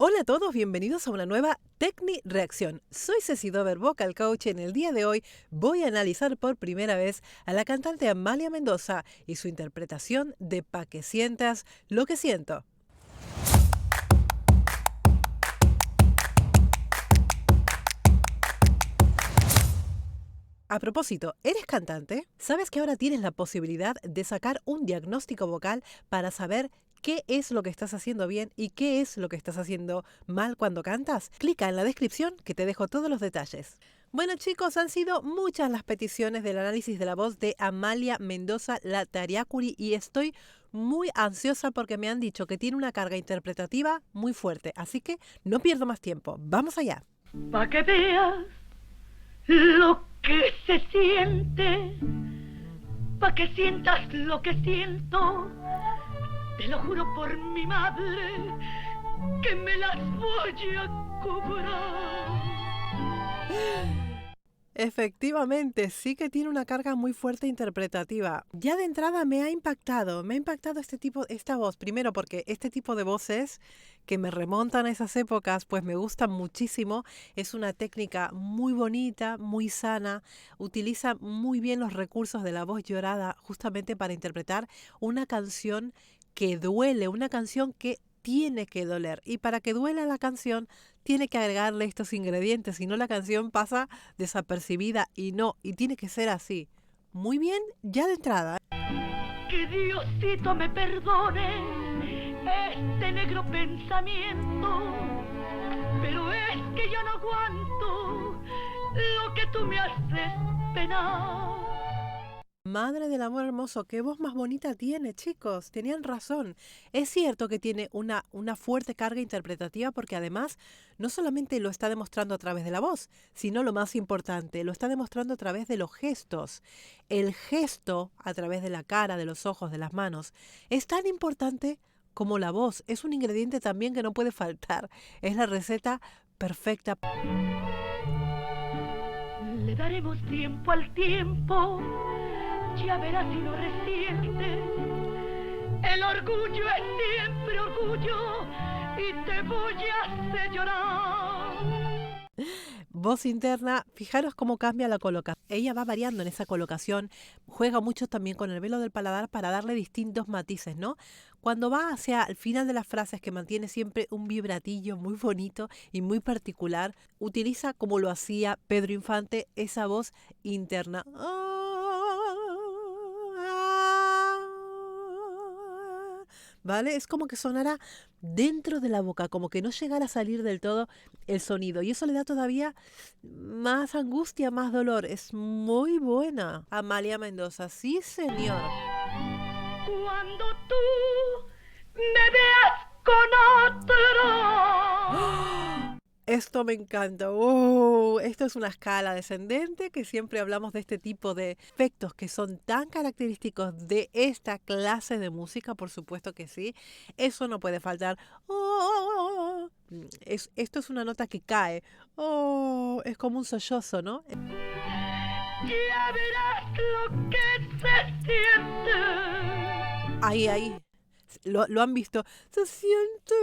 Hola a todos, bienvenidos a una nueva Tecni Reacción. Soy Ceci Dover, Vocal Coach. En el día de hoy voy a analizar por primera vez a la cantante Amalia Mendoza y su interpretación de Pa' que sientas lo que siento. A propósito, ¿eres cantante? ¿Sabes que ahora tienes la posibilidad de sacar un diagnóstico vocal para saber qué es lo que estás haciendo bien y qué es lo que estás haciendo mal cuando cantas? Clica en la descripción que te dejo todos los detalles. Bueno chicos, han sido muchas las peticiones del análisis de la voz de Amalia Mendoza Latariacuri y estoy muy ansiosa porque me han dicho que tiene una carga interpretativa muy fuerte, así que no pierdo más tiempo. ¡Vamos allá! Pa' que veas lo que se siente, pa' que sientas lo que siento, te lo juro por mi madre, que me las voy a cobrar. Efectivamente, sí que tiene una carga muy fuerte interpretativa. Ya de entrada me ha impactado esta voz. Primero porque este tipo de voces que me remontan a esas épocas, pues me gustan muchísimo. Es una técnica muy bonita, muy sana. Utiliza muy bien los recursos de la voz llorada justamente para interpretar una canción que duele, una canción que tiene que doler. Y para que duela la canción, tiene que agregarle estos ingredientes, si no la canción pasa desapercibida y tiene que ser así. Muy bien, ya de entrada. Que Diosito me perdone este negro pensamiento, pero es que yo no aguanto lo que tú me haces penar. Madre del amor hermoso, qué voz más bonita tiene, chicos. Tenían razón. Es cierto que tiene una fuerte carga interpretativa porque además no solamente lo está demostrando a través de la voz, sino lo más importante, lo está demostrando a través de los gestos. El gesto a través de la cara, de los ojos, de las manos, es tan importante como la voz. Es un ingrediente también que no puede faltar. Es la receta perfecta. Le daremos tiempo al tiempo, ya verás si lo resientes. El orgullo es siempre orgullo y te voy a hacer llorar. Voz interna, fijaros cómo cambia la colocación. Ella va variando en esa colocación, juega mucho también con el velo del paladar para darle distintos matices, ¿no? Cuando va hacia el final de las frases, que mantiene siempre un vibratillo muy bonito y muy particular, utiliza, como lo hacía Pedro Infante, esa voz interna. ¿Vale? Es como que sonara dentro de la boca, como que no llegara a salir del todo el sonido. Y eso le da todavía más angustia, más dolor. Es muy buena. Amalia Mendoza, sí señor. Cuando tú me veas con otro. Esto me encanta. ¡Oh! Esto es una escala descendente, que siempre hablamos de este tipo de efectos que son tan característicos de esta clase de música, por supuesto que sí. Eso no puede faltar. ¡Oh! Esto es una nota que cae. ¡Oh! Es como un sollozo, ¿no? Ya verás lo que se siente. Ahí. Lo han visto. Se siente.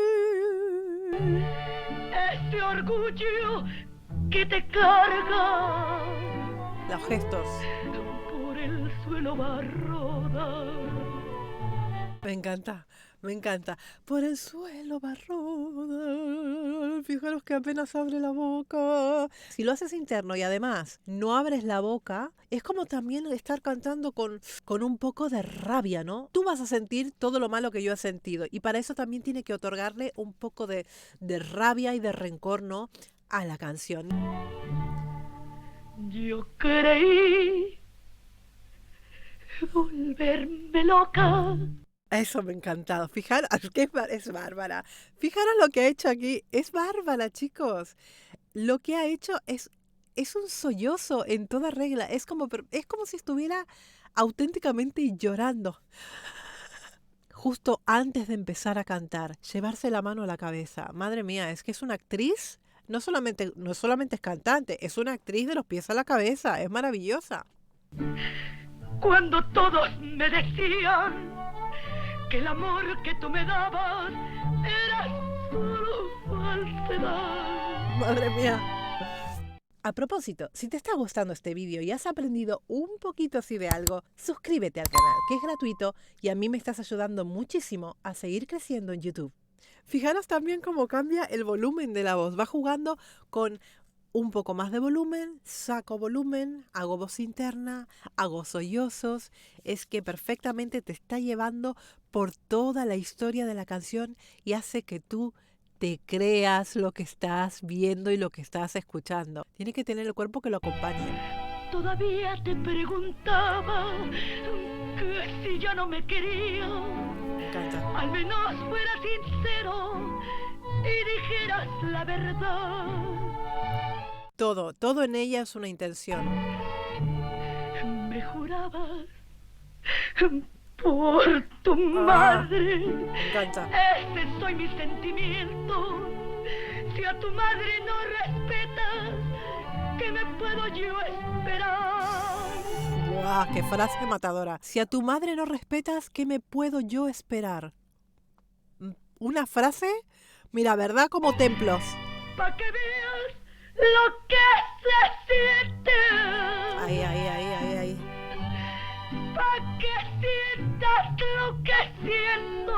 Ese orgullo que te carga. Los gestos. Por el suelo va a rodar. Me encanta. Por el suelo va a rodar. Fijaros que apenas abre la boca. Si lo haces interno y además no abres la boca, es como también estar cantando con un poco de rabia, ¿no? Tú vas a sentir todo lo malo que yo he sentido y para eso también tiene que otorgarle un poco de rabia y de rencor, ¿no?, a la canción. Yo creí volverme loca. Eso me ha encantado. Fijaros, que es bárbara. Fijaros lo que ha hecho aquí. Es bárbara, chicos. Lo que ha hecho es un sollozo en toda regla. Es como si estuviera auténticamente llorando. Justo antes de empezar a cantar, llevarse la mano a la cabeza. Madre mía, es que es una actriz. No solamente es cantante, es una actriz de los pies a la cabeza. Es maravillosa. Cuando todos me decían que el amor que tú me dabas era solo falsedad. Madre mía. A propósito, si te está gustando este vídeo y has aprendido un poquito así de algo, suscríbete al canal, que es gratuito y a mí me estás ayudando muchísimo a seguir creciendo en YouTube. Fijaros también cómo cambia el volumen de la voz. Va jugando con un poco más de volumen, saco volumen, hago voz interna, hago sollozos. Es que perfectamente te está llevando por toda la historia de la canción y hace que tú te creas lo que estás viendo y lo que estás escuchando. Tiene que tener el cuerpo que lo acompañe. Todavía te preguntaba que si ya no me querías, Me encanta. al menos fuera sincero y dijeras la verdad. Todo en ella es una intención. Me jurabas por tu madre. Me encanta. Ese soy mi sentimiento. Si a tu madre no respetas, ¿qué me puedo yo esperar? ¡Guau! ¡Qué frase matadora! Si a tu madre no respetas, ¿qué me puedo yo esperar? Una frase, mira, ¿verdad? Como templos. Pa' que veas lo que se siente. Ahí. Pa' que sientas lo que siento.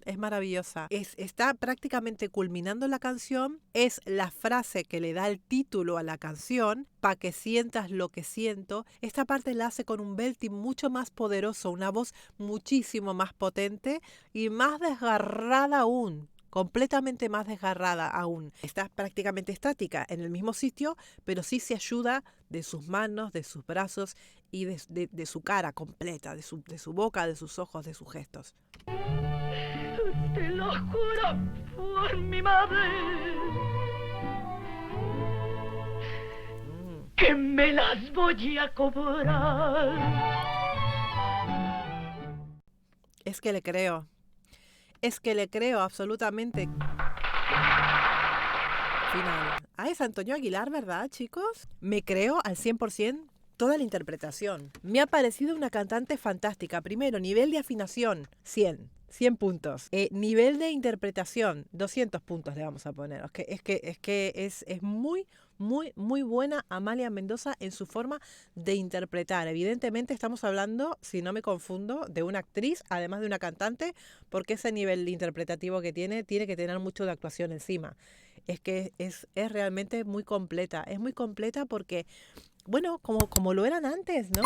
Es maravillosa. Está prácticamente culminando la canción. Es la frase que le da el título a la canción, para que sientas lo que siento. Esta parte la hace con un belting mucho más poderoso, una voz muchísimo más potente y más desgarrada aún. Completamente más desgarrada aún. Está prácticamente estática en el mismo sitio, pero sí se ayuda de sus manos, de sus brazos y de su cara completa, de su boca, de sus ojos, de sus gestos. Te lo juro por mi madre, que me las voy a cobrar. Es que le creo. Es que le creo absolutamente. Final. Ah, es Antonio Aguilar, ¿verdad, chicos? Me creo al 100% toda la interpretación. Me ha parecido una cantante fantástica. Primero, nivel de afinación, 100 puntos. Nivel de interpretación, 200 puntos le vamos a poner. Es muy, muy, muy buena Amalia Mendoza en su forma de interpretar. Evidentemente estamos hablando, si no me confundo, de una actriz, además de una cantante, porque ese nivel interpretativo que tiene que tener mucho de actuación encima. Es que es realmente muy completa. Es muy completa porque, bueno, como lo eran antes, ¿no?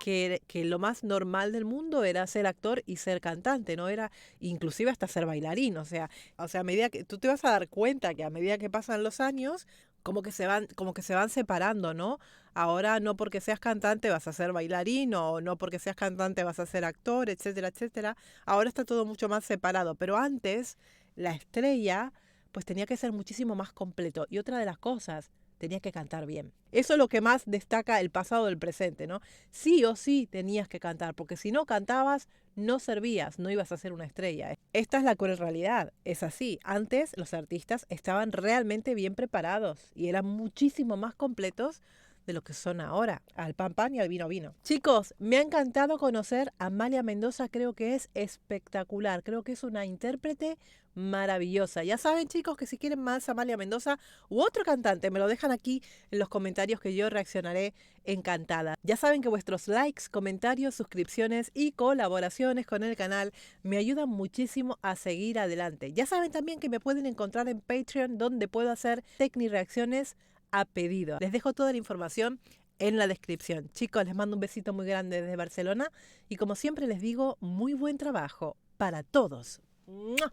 Que lo más normal del mundo era ser actor y ser cantante, no era inclusive hasta ser bailarín. O sea, a medida que tú te vas a dar cuenta que a medida que pasan los años, como que se van separando, ¿no? Ahora no porque seas cantante vas a ser bailarín, o no porque seas cantante vas a ser actor, etcétera, etcétera. Ahora está todo mucho más separado, pero antes la estrella pues tenía que ser muchísimo más completo. Y otra de las cosas, tenía que cantar bien. Eso es lo que más destaca el pasado del presente, ¿no? Sí o sí tenías que cantar, porque si no cantabas, no servías, no ibas a ser una estrella. Esta es la cruel realidad, es así. Antes los artistas estaban realmente bien preparados y eran muchísimo más completos de lo que son ahora, al pan pan y al vino vino. Chicos, me ha encantado conocer a Amalia Mendoza, creo que es espectacular, creo que es una intérprete maravillosa. Ya saben, chicos, que si quieren más Amalia Mendoza u otro cantante, me lo dejan aquí en los comentarios que yo reaccionaré encantada. Ya saben que vuestros likes, comentarios, suscripciones y colaboraciones con el canal me ayudan muchísimo a seguir adelante. Ya saben también que me pueden encontrar en Patreon, donde puedo hacer reacciones a pedido. Les dejo toda la información en la descripción. Chicos, les mando un besito muy grande desde Barcelona y como siempre les digo, muy buen trabajo para todos. ¡Mua!